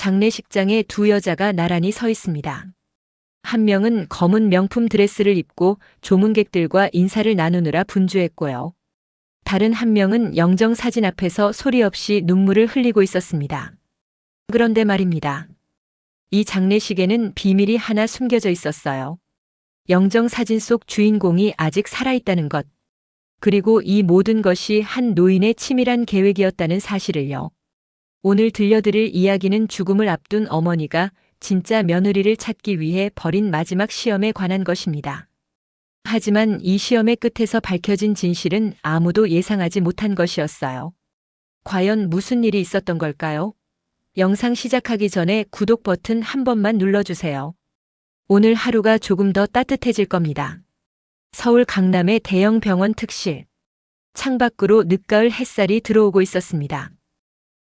장례식장에 두 여자가 나란히 서 있습니다. 한 명은 검은 명품 드레스를 입고 조문객들과 인사를 나누느라 분주했고요. 다른 한 명은 영정 사진 앞에서 소리 없이 눈물을 흘리고 있었습니다. 그런데 말입니다. 이 장례식에는 비밀이 하나 숨겨져 있었어요. 영정 사진 속 주인공이 아직 살아있다는 것. 그리고 이 모든 것이 한 노인의 치밀한 계획이었다는 사실을요. 오늘 들려드릴 이야기는 죽음을 앞둔 어머니가 진짜 며느리를 찾기 위해 벌인 마지막 시험에 관한 것입니다. 하지만 이 시험의 끝에서 밝혀진 진실은 아무도 예상하지 못한 것이었어요. 과연 무슨 일이 있었던 걸까요? 영상 시작하기 전에 구독 버튼 한 번만 눌러주세요. 오늘 하루가 조금 더 따뜻해질 겁니다. 서울 강남의 대형 병원 특실. 창밖으로 늦가을 햇살이 들어오고 있었습니다.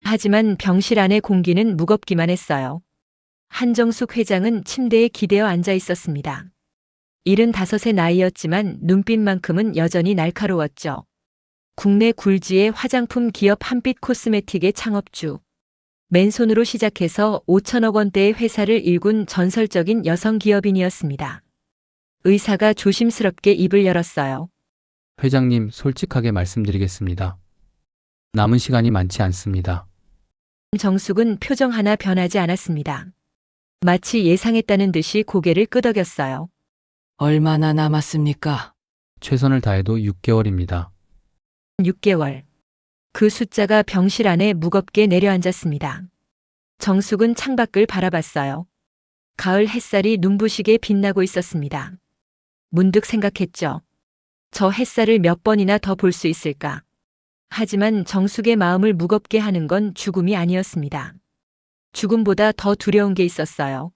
하지만 병실 안의 공기는 무겁기만 했어요. 한정숙 회장은 침대에 기대어 앉아 있었습니다. 75의 나이였지만 눈빛만큼은 여전히 날카로웠죠. 국내 굴지의 화장품 기업 한빛 코스메틱의 창업주. 맨손으로 시작해서 5천억 원대의 회사를 일군 전설적인 여성 기업인이었습니다. 의사가 조심스럽게 입을 열었어요. 회장님, 솔직하게 말씀드리겠습니다. 남은 시간이 많지 않습니다. 정숙은 표정 하나 변하지 않았습니다. 마치 예상했다는 듯이 고개를 끄덕였어요. 얼마나 남았습니까? 최선을 다해도 6개월입니다. 6개월. 그 숫자가 병실 안에 무겁게 내려앉았습니다. 정숙은 창밖을 바라봤어요. 가을 햇살이 눈부시게 빛나고 있었습니다. 문득 생각했죠. 저 햇살을 몇 번이나 더 볼 수 있을까? 하지만 정숙의 마음을 무겁게 하는 건 죽음이 아니었습니다. 죽음보다 더 두려운 게 있었어요.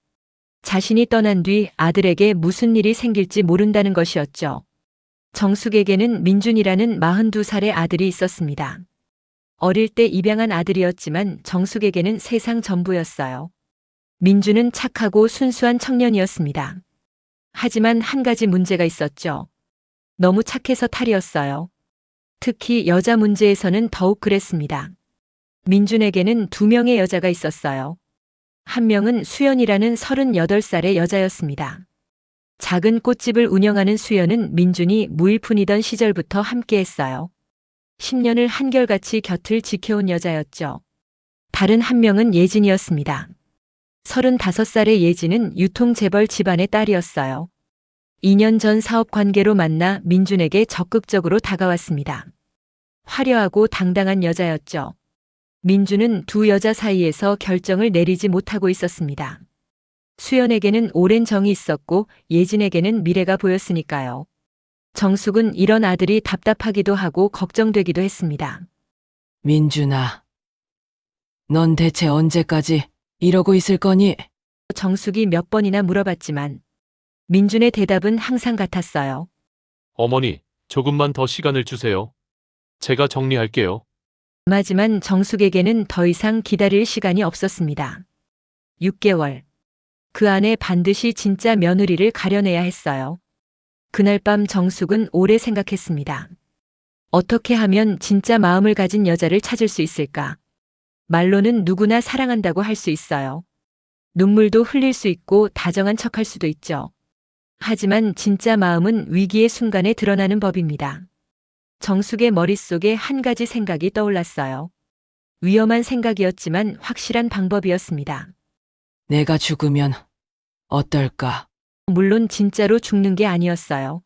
자신이 떠난 뒤 아들에게 무슨 일이 생길지 모른다는 것이었죠. 정숙에게는 민준이라는 42살의 아들이 있었습니다. 어릴 때 입양한 아들이었지만 정숙에게는 세상 전부였어요. 민준은 착하고 순수한 청년이었습니다. 하지만 한 가지 문제가 있었죠. 너무 착해서 탈이었어요. 특히 여자 문제에서는 더욱 그랬습니다. 민준에게는 2명의 여자가 있었어요. 한 명은 수연이라는 38살의 여자였습니다. 작은 꽃집을 운영하는 수연은 민준이 무일푼이던 시절부터 함께했어요. 10년을 한결같이 곁을 지켜온 여자였죠. 다른 한 명은 예진이었습니다. 35살의 예진은 유통재벌 집안의 딸이었어요. 2년 전 사업 관계로 만나 민준에게 적극적으로 다가왔습니다. 화려하고 당당한 여자였죠. 민준은 두 여자 사이에서 결정을 내리지 못하고 있었습니다. 수연에게는 오랜 정이 있었고 예진에게는 미래가 보였으니까요. 정숙은 이런 아들이 답답하기도 하고 걱정되기도 했습니다. 민준아, 넌 대체 언제까지 이러고 있을 거니? 정숙이 몇 번이나 물어봤지만 민준의 대답은 항상 같았어요. 어머니, 조금만 더 시간을 주세요. 제가 정리할게요. 하지만 정숙에게는 더 이상 기다릴 시간이 없었습니다. 6개월. 그 안에 반드시 진짜 며느리를 가려내야 했어요. 그날 밤 정숙은 오래 생각했습니다. 어떻게 하면 진짜 마음을 가진 여자를 찾을 수 있을까? 말로는 누구나 사랑한다고 할 수 있어요. 눈물도 흘릴 수 있고 다정한 척할 수도 있죠. 하지만 진짜 마음은 위기의 순간에 드러나는 법입니다. 정숙의 머릿속에 한 가지 생각이 떠올랐어요. 위험한 생각이었지만 확실한 방법이었습니다. 내가 죽으면 어떨까? 물론 진짜로 죽는 게 아니었어요.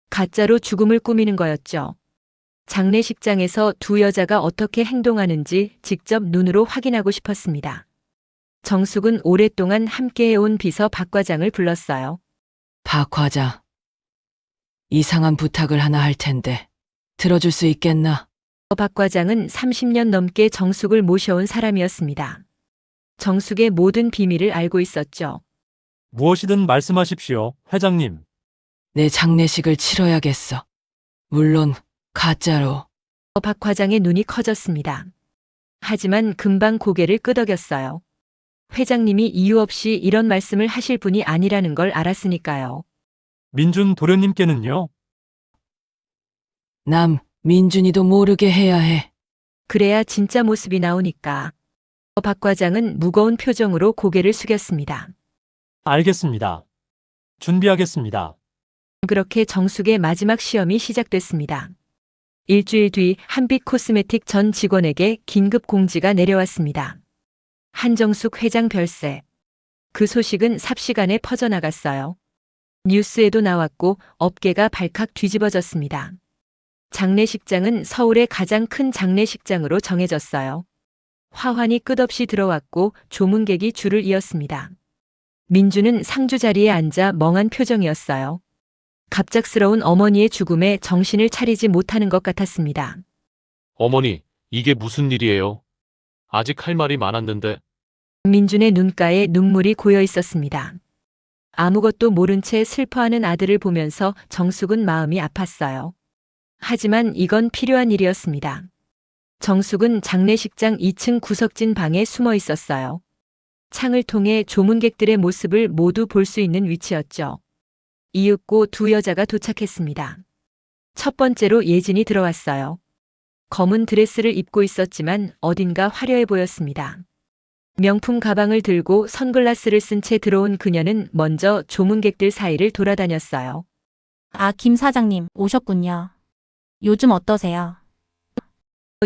가짜로 죽음을 꾸미는 거였죠. 장례식장에서 두 여자가 어떻게 행동하는지 직접 눈으로 확인하고 싶었습니다. 정숙은 오랫동안 함께해온 비서 박 과장을 불렀어요. 박 과장, 이상한 부탁을 하나 할 텐데 들어줄 수 있겠나? 박 과장은 30년 넘게 정숙을 모셔온 사람이었습니다. 정숙의 모든 비밀을 알고 있었죠. 무엇이든 말씀하십시오, 회장님. 내 장례식을 치러야겠어. 물론 가짜로. 박 과장의 눈이 커졌습니다. 하지만 금방 고개를 끄덕였어요. 회장님이 이유 없이 이런 말씀을 하실 분이 아니라는 걸 알았으니까요. 민준 도련님께는요? 민준이도 모르게 해야 해. 그래야 진짜 모습이 나오니까. 박 과장은 무거운 표정으로 고개를 숙였습니다. 알겠습니다. 준비하겠습니다. 그렇게 정숙의 마지막 시험이 시작됐습니다. 일주일 뒤 한빛 코스메틱 전 직원에게 긴급 공지가 내려왔습니다. 한정숙 회장 별세. 그 소식은 삽시간에 퍼져나갔어요. 뉴스에도 나왔고 업계가 발칵 뒤집어졌습니다. 장례식장은 서울의 가장 큰 장례식장으로 정해졌어요. 화환이 끝없이 들어왔고 조문객이 줄을 이었습니다. 민주는 상주 자리에 앉아 멍한 표정이었어요. 갑작스러운 어머니의 죽음에 정신을 차리지 못하는 것 같았습니다. 어머니, 이게 무슨 일이에요? 아직 할 말이 많았는데. 민준의 눈가에 눈물이 고여 있었습니다. 아무것도 모른 채 슬퍼하는 아들을 보면서 정숙은 마음이 아팠어요. 하지만 이건 필요한 일이었습니다. 정숙은 장례식장 2층 구석진 방에 숨어 있었어요. 창을 통해 조문객들의 모습을 모두 볼 수 있는 위치였죠. 이윽고 두 여자가 도착했습니다. 첫 번째로 예진이 들어왔어요. 검은 드레스를 입고 있었지만 어딘가 화려해 보였습니다. 명품 가방을 들고 선글라스를 쓴 채 들어온 그녀는 먼저 조문객들 사이를 돌아다녔어요. 아, 김 사장님, 오셨군요. 요즘 어떠세요?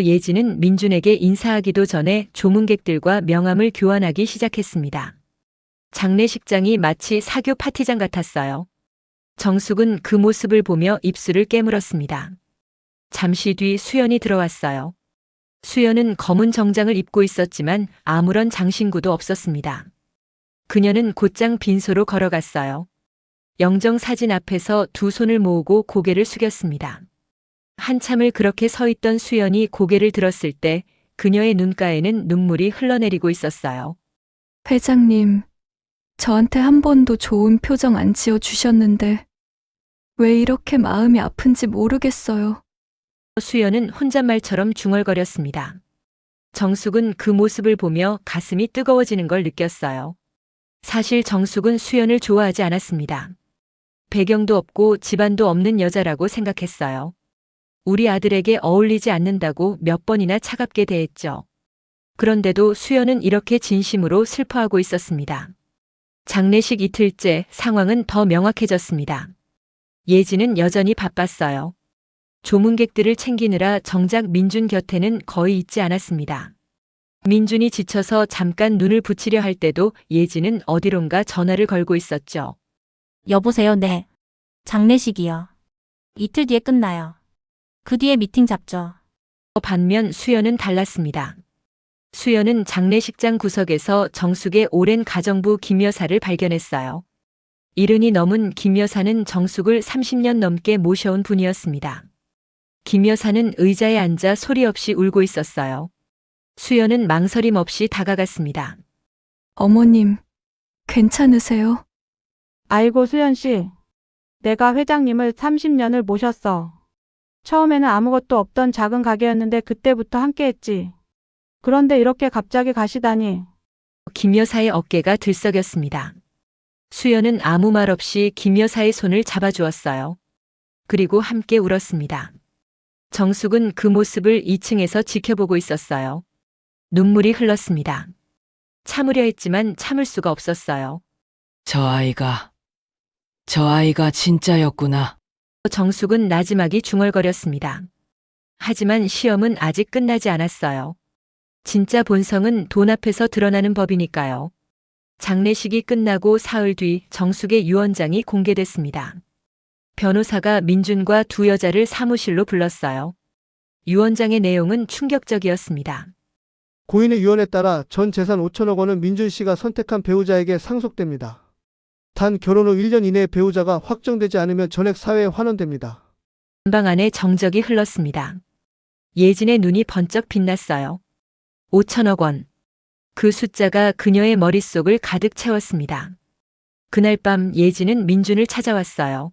예진은 민준에게 인사하기도 전에 조문객들과 명함을 교환하기 시작했습니다. 장례식장이 마치 사교 파티장 같았어요. 정숙은 그 모습을 보며 입술을 깨물었습니다. 잠시 뒤 수연이 들어왔어요. 수연은 검은 정장을 입고 있었지만 아무런 장신구도 없었습니다. 그녀는 곧장 빈소로 걸어갔어요. 영정 사진 앞에서 두 손을 모으고 고개를 숙였습니다. 한참을 그렇게 서 있던 수연이 고개를 들었을 때 그녀의 눈가에는 눈물이 흘러내리고 있었어요. 회장님, 저한테 한 번도 좋은 표정 안 지어주셨는데 왜 이렇게 마음이 아픈지 모르겠어요. 수연은 혼잣말처럼 중얼거렸습니다. 정숙은 그 모습을 보며 가슴이 뜨거워지는 걸 느꼈어요. 사실 정숙은 수연을 좋아하지 않았습니다. 배경도 없고 집안도 없는 여자라고 생각했어요. 우리 아들에게 어울리지 않는다고 몇 번이나 차갑게 대했죠. 그런데도 수연은 이렇게 진심으로 슬퍼하고 있었습니다. 장례식 이틀째 상황은 더 명확해졌습니다. 예진은 여전히 바빴어요. 조문객들을 챙기느라 정작 민준 곁에는 거의 있지 않았습니다. 민준이 지쳐서 잠깐 눈을 붙이려 할 때도 예진은 어디론가 전화를 걸고 있었죠. 여보세요, 네. 장례식이요. 이틀 뒤에 끝나요. 그 뒤에 미팅 잡죠. 반면 수연은 달랐습니다. 수연은 장례식장 구석에서 정숙의 오랜 가정부 김 여사를 발견했어요. 70이 넘은 김 여사는 정숙을 30년 넘게 모셔온 분이었습니다. 김 여사는 의자에 앉아 소리 없이 울고 있었어요. 수연은 망설임 없이 다가갔습니다. 어머님, 괜찮으세요? 아이고, 수연 씨. 내가 회장님을 30년을 모셨어. 처음에는 아무것도 없던 작은 가게였는데 그때부터 함께 했지. 그런데 이렇게 갑자기 가시다니. 김 여사의 어깨가 들썩였습니다. 수연은 아무 말 없이 김 여사의 손을 잡아주었어요. 그리고 함께 울었습니다. 정숙은 그 모습을 2층에서 지켜보고 있었어요. 눈물이 흘렀습니다. 참으려 했지만 참을 수가 없었어요. 저 아이가 진짜였구나. 정숙은 나지막이 중얼거렸습니다. 하지만 시험은 아직 끝나지 않았어요. 진짜 본성은 돈 앞에서 드러나는 법이니까요. 장례식이 끝나고 사흘 뒤 정숙의 유언장이 공개됐습니다. 변호사가 민준과 두 여자를 사무실로 불렀어요. 유언장의 내용은 충격적이었습니다. 고인의 유언에 따라 전 재산 5천억 원은 민준 씨가 선택한 배우자에게 상속됩니다. 단 결혼 후 1년 이내에 배우자가 확정되지 않으면 전액 사회에 환원됩니다. 방 안에 정적이 흘렀습니다. 예진의 눈이 번쩍 빛났어요. 5천억 원. 그 숫자가 그녀의 머릿속을 가득 채웠습니다. 그날 밤 예진은 민준을 찾아왔어요.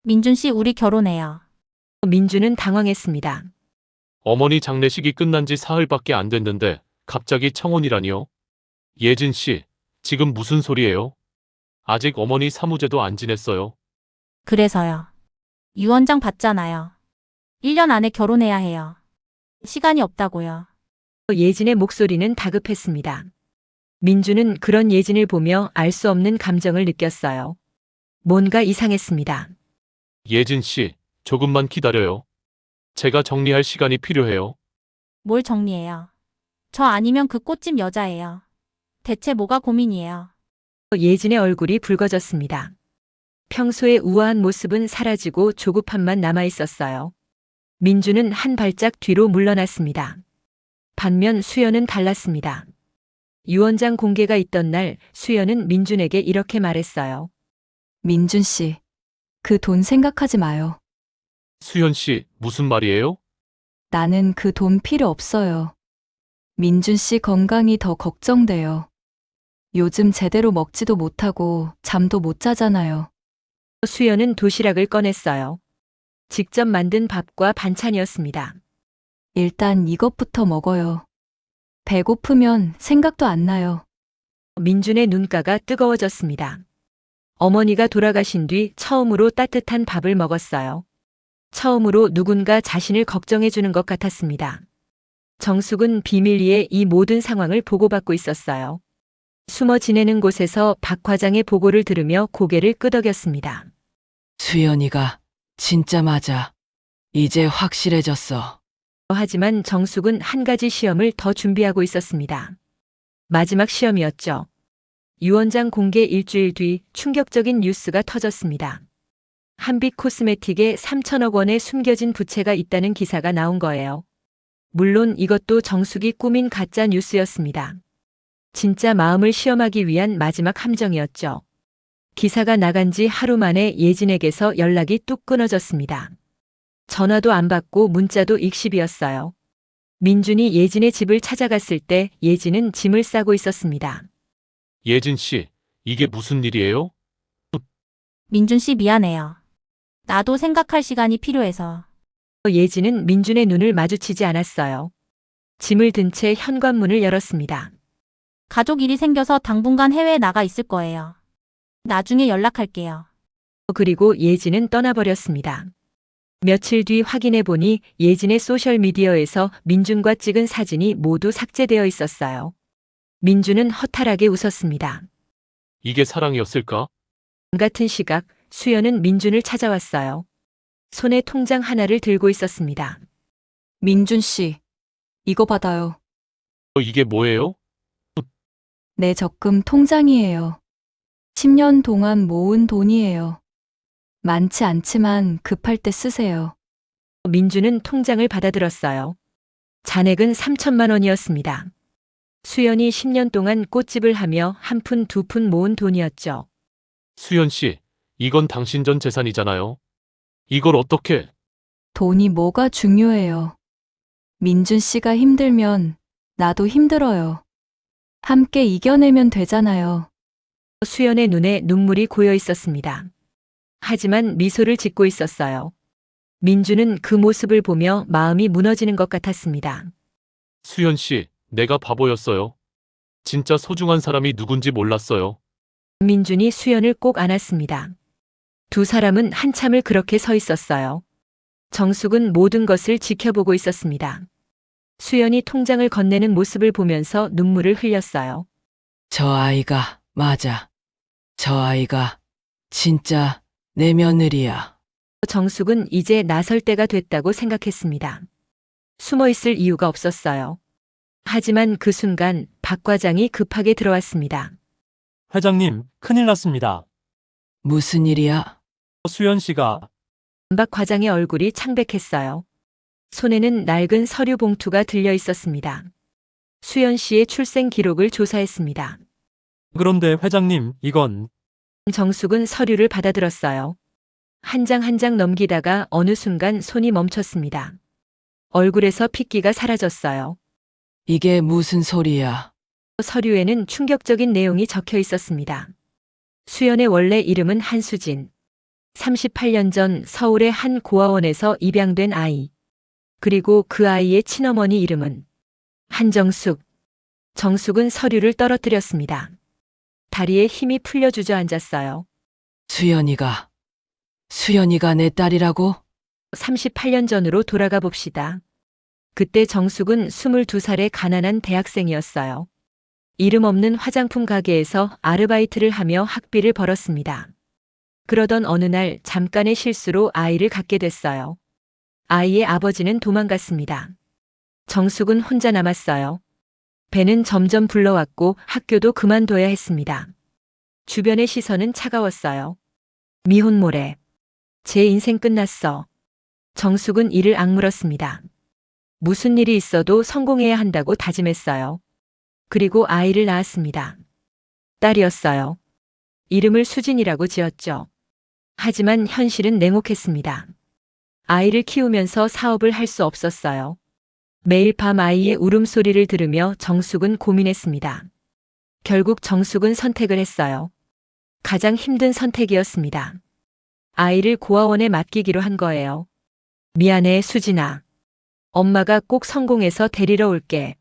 민준 씨, 우리 결혼해요. 민준은 당황했습니다. 어머니 장례식이 끝난 지 사흘밖에 안 됐는데 갑자기 청혼이라니요? 예진 씨, 지금 무슨 소리예요? 아직 어머니 사무제도 안 지냈어요. 그래서요. 유언장 받잖아요. 1년 안에 결혼해야 해요. 시간이 없다고요. 예진의 목소리는 다급했습니다. 민주는 그런 예진을 보며 알 수 없는 감정을 느꼈어요. 뭔가 이상했습니다. 예진 씨, 조금만 기다려요. 제가 정리할 시간이 필요해요. 뭘 정리해요? 저 아니면 그 꽃집 여자예요. 대체 뭐가 고민이에요? 예진의 얼굴이 붉어졌습니다. 평소의 우아한 모습은 사라지고 조급함만 남아 있었어요. 민주는 한 발짝 뒤로 물러났습니다. 반면 수연은 달랐습니다. 유언장 공개가 있던 날 수연은 민준에게 이렇게 말했어요. 민준 씨, 그 돈 생각하지 마요. 수현 씨, 무슨 말이에요? 나는 그 돈 필요 없어요. 민준 씨 건강이 더 걱정돼요. 요즘 제대로 먹지도 못하고 잠도 못 자잖아요. 수연은 도시락을 꺼냈어요. 직접 만든 밥과 반찬이었습니다. 일단 이것부터 먹어요. 배고프면 생각도 안 나요. 민준의 눈가가 뜨거워졌습니다. 어머니가 돌아가신 뒤 처음으로 따뜻한 밥을 먹었어요. 처음으로 누군가 자신을 걱정해 주는 것 같았습니다. 정숙은 비밀리에 이 모든 상황을 보고받고 있었어요. 숨어 지내는 곳에서 박 과장의 보고를 들으며 고개를 끄덕였습니다. 수연이가 진짜 맞아. 이제 확실해졌어. 하지만 정숙은 한 가지 시험을 더 준비하고 있었습니다. 마지막 시험이었죠. 유언장 공개 일주일 뒤 충격적인 뉴스가 터졌습니다. 한빛 코스메틱에 3천억 원의 숨겨진 부채가 있다는 기사가 나온 거예요. 물론 이것도 정숙이 꾸민 가짜 뉴스였습니다. 진짜 마음을 시험하기 위한 마지막 함정이었죠. 기사가 나간 지 하루 만에 예진에게서 연락이 뚝 끊어졌습니다. 전화도 안 받고 문자도 익십이었어요. 민준이 예진의 집을 찾아갔을 때 예진은 짐을 싸고 있었습니다. 예진 씨, 이게 무슨 일이에요? 민준 씨 미안해요. 나도 생각할 시간이 필요해서. 예진은 민준의 눈을 마주치지 않았어요. 짐을 든 채 현관문을 열었습니다. 가족 일이 생겨서 당분간 해외에 나가 있을 거예요. 나중에 연락할게요. 그리고 예진은 떠나버렸습니다. 며칠 뒤 확인해 보니 예진의 소셜미디어에서 민준과 찍은 사진이 모두 삭제되어 있었어요. 민준은 허탈하게 웃었습니다. 이게 사랑이었을까? 같은 시각 수연은 민준을 찾아왔어요. 손에 통장 하나를 들고 있었습니다. 민준 씨, 이거 받아요. 이게 뭐예요? 내 적금 통장이에요. 10년 동안 모은 돈이에요. 많지 않지만 급할 때 쓰세요. 민준은 통장을 받아들었어요. 잔액은 3천만 원이었습니다. 수연이 10년 동안 꽃집을 하며 한 푼 두 푼 모은 돈이었죠. 수현 씨, 이건 당신 전 재산이잖아요. 이걸 어떻게? 돈이 뭐가 중요해요. 민준 씨가 힘들면 나도 힘들어요. 함께 이겨내면 되잖아요. 수연의 눈에 눈물이 고여 있었습니다. 하지만 미소를 짓고 있었어요. 민준은 그 모습을 보며 마음이 무너지는 것 같았습니다. 수현 씨, 내가 바보였어요. 진짜 소중한 사람이 누군지 몰랐어요. 민준이 수연을 꼭 안았습니다. 두 사람은 한참을 그렇게 서 있었어요. 정숙은 모든 것을 지켜보고 있었습니다. 수연이 통장을 건네는 모습을 보면서 눈물을 흘렸어요. 저 아이가 맞아. 저 아이가 진짜 내 며느리야. 정숙은 이제 나설 때가 됐다고 생각했습니다. 숨어 있을 이유가 없었어요. 하지만 그 순간 박 과장이 급하게 들어왔습니다. 회장님, 큰일 났습니다. 무슨 일이야? 수연 씨가 박 과장의 얼굴이 창백했어요. 손에는 낡은 서류 봉투가 들려 있었습니다. 수연 씨의 출생 기록을 조사했습니다. 그런데 회장님, 이건 정숙은 서류를 받아들었어요. 한 장 한 장 넘기다가 어느 순간 손이 멈췄습니다. 얼굴에서 핏기가 사라졌어요. 이게 무슨 소리야? 서류에는 충격적인 내용이 적혀 있었습니다. 수연의 원래 이름은 한수진. 38년 전 서울의 한 고아원에서 입양된 아이. 그리고 그 아이의 친어머니 이름은 한정숙. 정숙은 서류를 떨어뜨렸습니다. 다리에 힘이 풀려 주저앉았어요. 수연이가 내 딸이라고? 38년 전으로 돌아가 봅시다. 그때 정숙은 22살의 가난한 대학생이었어요. 이름 없는 화장품 가게에서 아르바이트를 하며 학비를 벌었습니다. 그러던 어느 날 잠깐의 실수로 아이를 갖게 됐어요. 아이의 아버지는 도망갔습니다. 정숙은 혼자 남았어요. 배는 점점 불러왔고 학교도 그만둬야 했습니다. 주변의 시선은 차가웠어요. 미혼모래. 제 인생 끝났어. 정숙은 이를 악물었습니다. 무슨 일이 있어도 성공해야 한다고 다짐했어요. 그리고 아이를 낳았습니다. 딸이었어요. 이름을 수진이라고 지었죠. 하지만 현실은 냉혹했습니다. 아이를 키우면서 사업을 할 수 없었어요. 매일 밤 아이의 울음소리를 들으며 정숙은 고민했습니다. 결국 정숙은 선택을 했어요. 가장 힘든 선택이었습니다. 아이를 고아원에 맡기기로 한 거예요. 미안해, 수진아. 엄마가 꼭 성공해서 데리러 올게.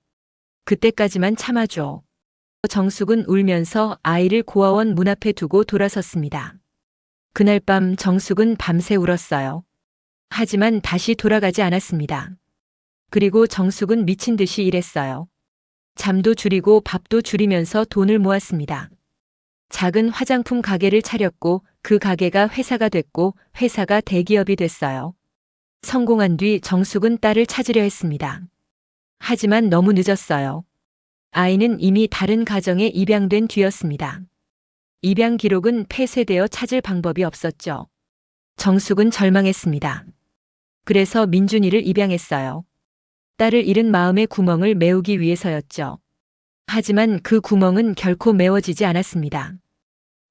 그때까지만 참아줘. 정숙은 울면서 아이를 고아원 문 앞에 두고 돌아섰습니다. 그날 밤 정숙은 밤새 울었어요. 하지만 다시 돌아가지 않았습니다. 그리고 정숙은 미친 듯이 일했어요. 잠도 줄이고 밥도 줄이면서 돈을 모았습니다. 작은 화장품 가게를 차렸고 그 가게가 회사가 됐고 회사가 대기업이 됐어요. 성공한 뒤 정숙은 딸을 찾으려 했습니다. 하지만 너무 늦었어요. 아이는 이미 다른 가정에 입양된 뒤였습니다. 입양 기록은 폐쇄되어 찾을 방법이 없었죠. 정숙은 절망했습니다. 그래서 민준이를 입양했어요. 딸을 잃은 마음의 구멍을 메우기 위해서였죠. 하지만 그 구멍은 결코 메워지지 않았습니다.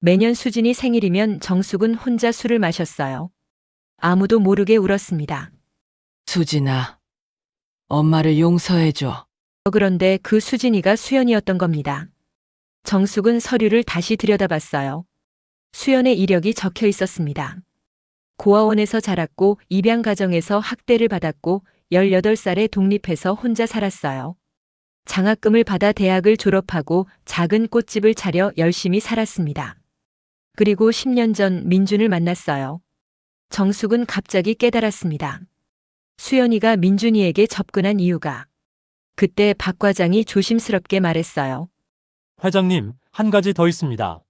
매년 수진이 생일이면 정숙은 혼자 술을 마셨어요. 아무도 모르게 울었습니다. 수진아, 엄마를 용서해줘. 그런데 그 수진이가 수연이었던 겁니다. 정숙은 서류를 다시 들여다봤어요. 수연의 이력이 적혀 있었습니다. 고아원에서 자랐고 입양 가정에서 학대를 받았고 18살에 독립해서 혼자 살았어요. 장학금을 받아 대학을 졸업하고 작은 꽃집을 차려 열심히 살았습니다. 그리고 10년 전 민준을 만났어요. 정숙은 갑자기 깨달았습니다. 수연이가 민준이에게 접근한 이유가. 그때 박 과장이 조심스럽게 말했어요. 회장님, 한 가지 더 있습니다.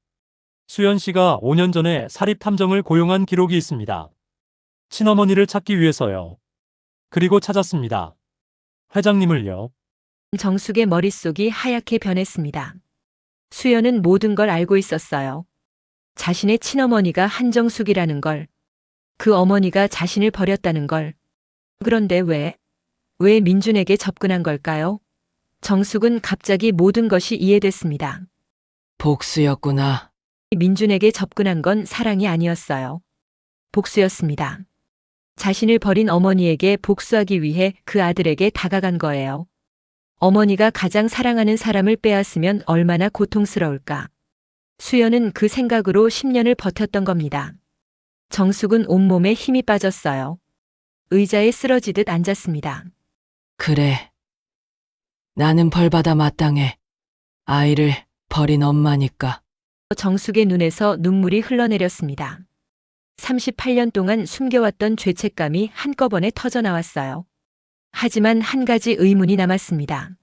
수연 씨가 5년 전에 사립 탐정을 고용한 기록이 있습니다. 친어머니를 찾기 위해서요. 그리고 찾았습니다. 회장님을요. 정숙의 머릿속이 하얗게 변했습니다. 수연은 모든 걸 알고 있었어요. 자신의 친어머니가 한정숙이라는 걸. 그 어머니가 자신을 버렸다는 걸. 그런데 왜 민준에게 접근한 걸까요? 정숙은 갑자기 모든 것이 이해됐습니다. 복수였구나. 민준에게 접근한 건 사랑이 아니었어요. 복수였습니다. 자신을 버린 어머니에게 복수하기 위해 그 아들에게 다가간 거예요. 어머니가 가장 사랑하는 사람을 빼앗으면 얼마나 고통스러울까. 수연은 그 생각으로 10년을 버텼던 겁니다. 정숙은 온몸에 힘이 빠졌어요. 의자에 쓰러지듯 앉았습니다. 그래. 나는 벌받아 마땅해. 아이를 버린 엄마니까. 정숙의 눈에서 눈물이 흘러내렸습니다. 38년 동안 숨겨왔던 죄책감이 한꺼번에 터져나왔어요. 하지만 한 가지 의문이 남았습니다.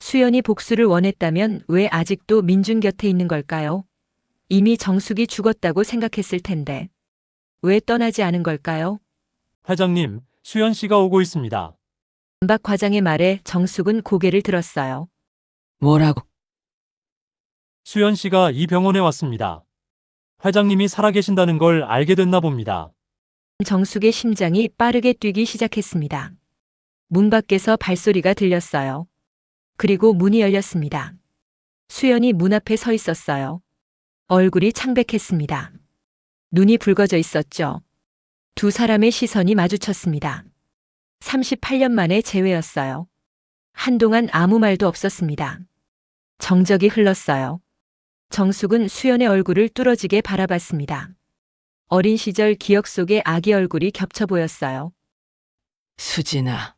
수연이 복수를 원했다면 왜 아직도 민준 곁에 있는 걸까요? 이미 정숙이 죽었다고 생각했을 텐데. 왜 떠나지 않은 걸까요? 회장님, 수연 씨가 오고 있습니다. 박 과장의 말에 정숙은 고개를 들었어요. 뭐라고? 수연 씨가 이 병원에 왔습니다. 회장님이 살아계신다는 걸 알게 됐나 봅니다. 정숙의 심장이 빠르게 뛰기 시작했습니다. 문 밖에서 발소리가 들렸어요. 그리고 문이 열렸습니다. 수연이 문 앞에 서 있었어요. 얼굴이 창백했습니다. 눈이 붉어져 있었죠. 두 사람의 시선이 마주쳤습니다. 38년 만의 재회였어요. 한동안 아무 말도 없었습니다. 정적이 흘렀어요. 정숙은 수연의 얼굴을 뚫어지게 바라봤습니다. 어린 시절 기억 속의 아기 얼굴이 겹쳐 보였어요. 수진아.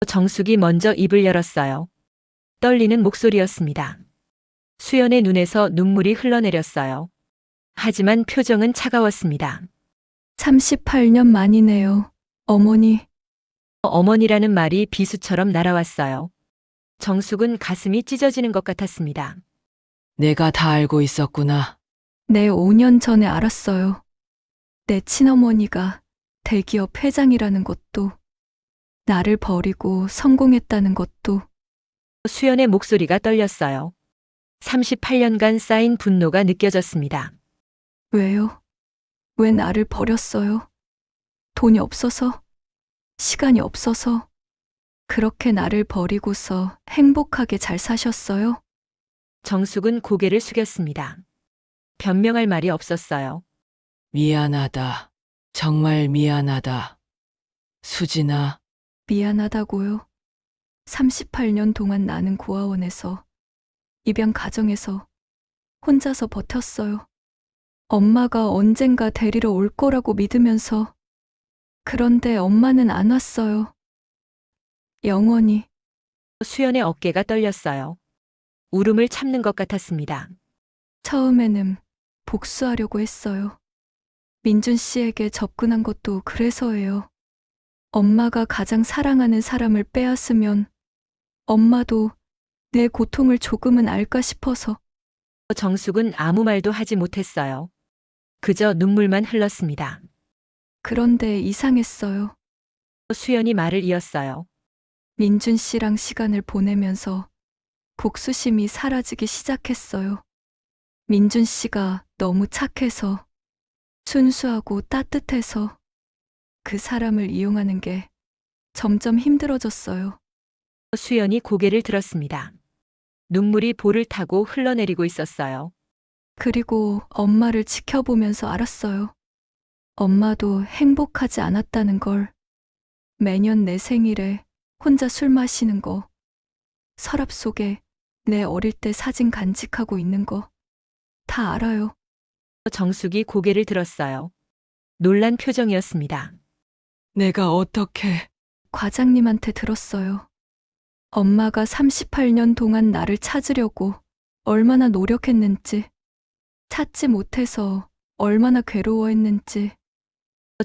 정숙이 먼저 입을 열었어요. 떨리는 목소리였습니다. 수연의 눈에서 눈물이 흘러내렸어요. 하지만 표정은 차가웠습니다. 38년 만이네요. 어머니. 어머니라는 말이 비수처럼 날아왔어요. 정숙은 가슴이 찢어지는 것 같았습니다. 내가 다 알고 있었구나. 네, 5년 전에 알았어요. 내 친어머니가 대기업 회장이라는 것도, 나를 버리고 성공했다는 것도. 수연의 목소리가 떨렸어요. 38년간 쌓인 분노가 느껴졌습니다. 왜요? 왜 나를 버렸어요? 돈이 없어서? 시간이 없어서? 그렇게 나를 버리고서 행복하게 잘 사셨어요? 정숙은 고개를 숙였습니다. 변명할 말이 없었어요. 미안하다. 정말 미안하다. 수진아, 미안하다고요. 38년 동안 나는 고아원에서, 입양 가정에서 혼자서 버텼어요. 엄마가 언젠가 데리러 올 거라고 믿으면서. 그런데 엄마는 안 왔어요. 영원히. 수연의 어깨가 떨렸어요. 울음을 참는 것 같았습니다. 처음에는 복수하려고 했어요. 민준 씨에게 접근한 것도 그래서예요. 엄마가 가장 사랑하는 사람을 빼앗으면 엄마도 내 고통을 조금은 알까 싶어서. 정숙은 아무 말도 하지 못했어요. 그저 눈물만 흘렀습니다. 그런데 이상했어요. 수연이 말을 이었어요. 민준 씨랑 시간을 보내면서 복수심이 사라지기 시작했어요. 민준 씨가 너무 착해서, 순수하고 따뜻해서 그 사람을 이용하는 게 점점 힘들어졌어요. 수연이 고개를 들었습니다. 눈물이 볼을 타고 흘러내리고 있었어요. 그리고 엄마를 지켜보면서 알았어요. 엄마도 행복하지 않았다는 걸. 매년 내 생일에 혼자 술 마시는 거, 서랍 속에 내 어릴 때 사진 간직하고 있는 거 다 알아요. 정숙이 고개를 들었어요. 놀란 표정이었습니다. 내가 어떻게... 과장님한테 들었어요. 엄마가 38년 동안 나를 찾으려고 얼마나 노력했는지, 찾지 못해서 얼마나 괴로워했는지.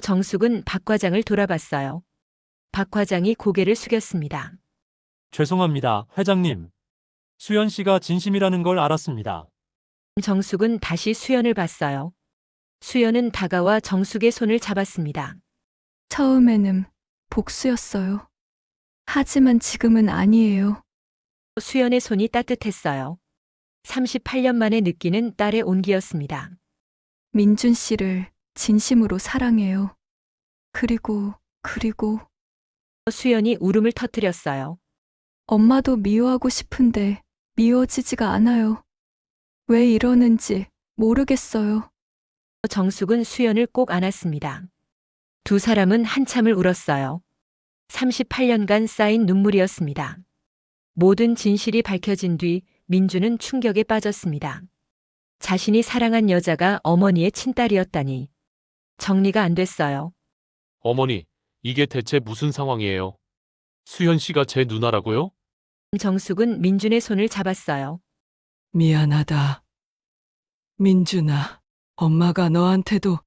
정숙은 박 과장을 돌아봤어요. 박 과장이 고개를 숙였습니다. 죄송합니다, 회장님. 수연 씨가 진심이라는 걸 알았습니다. 정숙은 다시 수연을 봤어요. 수연은 다가와 정숙의 손을 잡았습니다. 처음에는 복수였어요. 하지만 지금은 아니에요. 수연의 손이 따뜻했어요. 38년 만에 느끼는 딸의 온기였습니다. 민준 씨를 진심으로 사랑해요. 그리고 수연이 울음을 터뜨렸어요. 엄마도 미워하고 싶은데 미워지지가 않아요. 왜 이러는지 모르겠어요. 정숙은 수연을 꼭 안았습니다. 두 사람은 한참을 울었어요. 38년간 쌓인 눈물이었습니다. 모든 진실이 밝혀진 뒤 민주는 충격에 빠졌습니다. 자신이 사랑한 여자가 어머니의 친딸이었다니. 정리가 안 됐어요. 어머니, 이게 대체 무슨 상황이에요? 수현 씨가 제 누나라고요? 정숙은 민준의 손을 잡았어요. 미안하다. 민준아, 엄마가 너한테도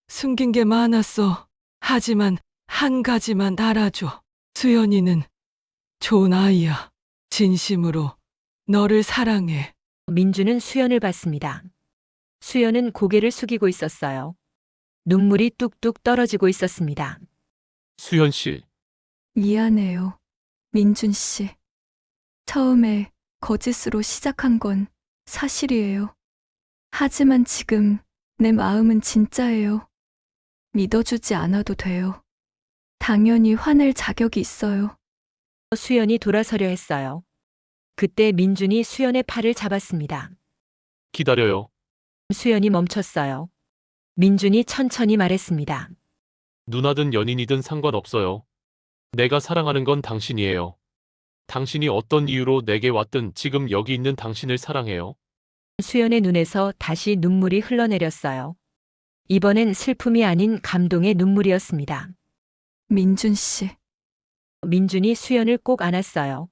숨긴 게 많았어. 하지만 한 가지만 알아줘. 수연이는 좋은 아이야. 진심으로 너를 사랑해. 민주는 수연을 봤습니다. 수연은 고개를 숙이고 있었어요. 눈물이 뚝뚝 떨어지고 있었습니다. 수현 씨, 미안해요. 민준 씨. 처음에 거짓으로 시작한 건 사실이에요. 하지만 지금 내 마음은 진짜예요. 믿어주지 않아도 돼요. 당연히 화낼 자격이 있어요. 수연이 돌아서려 했어요. 그때 민준이 수연의 팔을 잡았습니다. 기다려요. 수연이 멈췄어요. 민준이 천천히 말했습니다. 누나든 연인이든 상관없어요. 내가 사랑하는 건 당신이에요. 당신이 어떤 이유로 내게 왔든 지금 여기 있는 당신을 사랑해요. 수연의 눈에서 다시 눈물이 흘러내렸어요. 이번엔 슬픔이 아닌 감동의 눈물이었습니다. 민준 씨. 민준이 수연을 꼭 안았어요.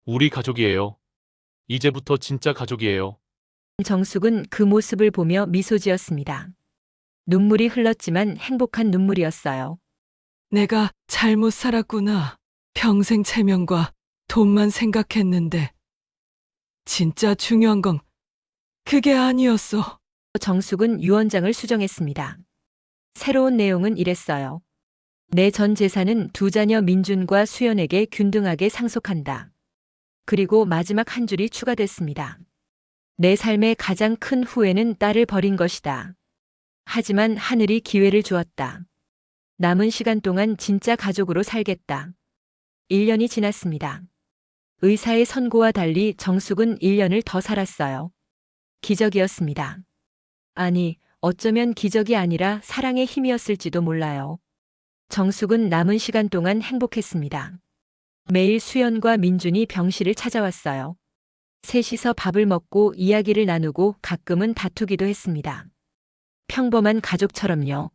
우리 가족이에요. 이제부터 진짜 가족이에요. 정숙은 그 모습을 보며 미소 지었습니다. 눈물이 흘렀지만 행복한 눈물이었어요. 내가 잘못 살았구나. 평생 체면과 돈만 생각했는데. 진짜 중요한 건 그게 아니었어. 정숙은 유언장을 수정했습니다. 새로운 내용은 이랬어요. 내 전 재산은 두 자녀 민준과 수연에게 균등하게 상속한다. 그리고 마지막 한 줄이 추가됐습니다. 내 삶의 가장 큰 후회는 딸을 버린 것이다. 하지만 하늘이 기회를 주었다. 남은 시간 동안 진짜 가족으로 살겠다. 1년이 지났습니다. 의사의 선고와 달리 정숙은 1년을 더 살았어요. 기적이었습니다. 아니, 어쩌면 기적이 아니라 사랑의 힘이었을지도 몰라요. 정숙은 남은 시간 동안 행복했습니다. 매일 수연과 민준이 병실을 찾아왔어요. 셋이서 밥을 먹고 이야기를 나누고 가끔은 다투기도 했습니다. 평범한 가족처럼요.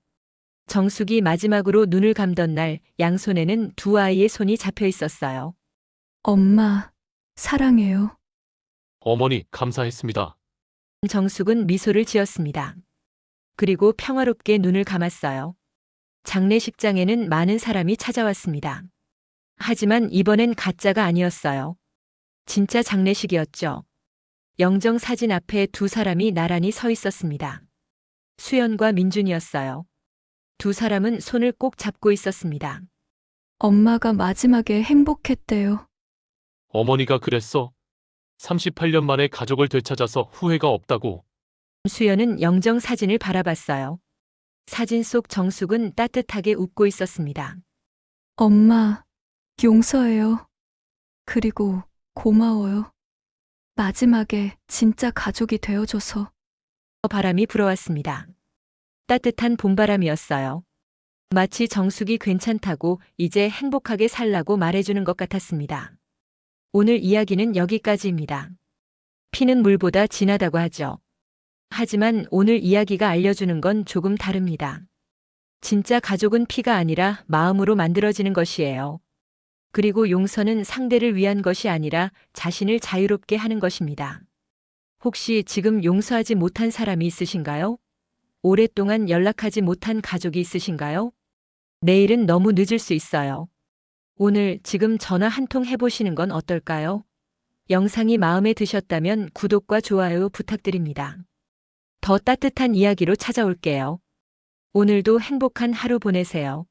정숙이 마지막으로 눈을 감던 날 양손에는 두 아이의 손이 잡혀 있었어요. 엄마, 사랑해요. 어머니, 감사했습니다. 정숙은 미소를 지었습니다. 그리고 평화롭게 눈을 감았어요. 장례식장에는 많은 사람이 찾아왔습니다. 하지만 이번엔 가짜가 아니었어요. 진짜 장례식이었죠. 영정 사진 앞에 두 사람이 나란히 서 있었습니다. 수연과 민준이었어요. 두 사람은 손을 꼭 잡고 있었습니다. 엄마가 마지막에 행복했대요. 어머니가 그랬어. 38년 만에 가족을 되찾아서 후회가 없다고. 수연은 영정 사진을 바라봤어요. 사진 속 정숙은 따뜻하게 웃고 있었습니다. 엄마, 용서해요. 그리고 고마워요. 마지막에 진짜 가족이 되어줘서. 바람이 불어왔습니다. 따뜻한 봄바람이었어요. 마치 정숙이 괜찮다고 이제 행복하게 살라고 말해주는 것 같았습니다. 오늘 이야기는 여기까지입니다. 피는 물보다 진하다고 하죠. 하지만 오늘 이야기가 알려주는 건 조금 다릅니다. 진짜 가족은 피가 아니라 마음으로 만들어지는 것이에요. 그리고 용서는 상대를 위한 것이 아니라 자신을 자유롭게 하는 것입니다. 혹시 지금 용서하지 못한 사람이 있으신가요? 오랫동안 연락하지 못한 가족이 있으신가요? 내일은 너무 늦을 수 있어요. 오늘 지금 전화 한 통 해보시는 건 어떨까요? 영상이 마음에 드셨다면 구독과 좋아요 부탁드립니다. 더 따뜻한 이야기로 찾아올게요. 오늘도 행복한 하루 보내세요.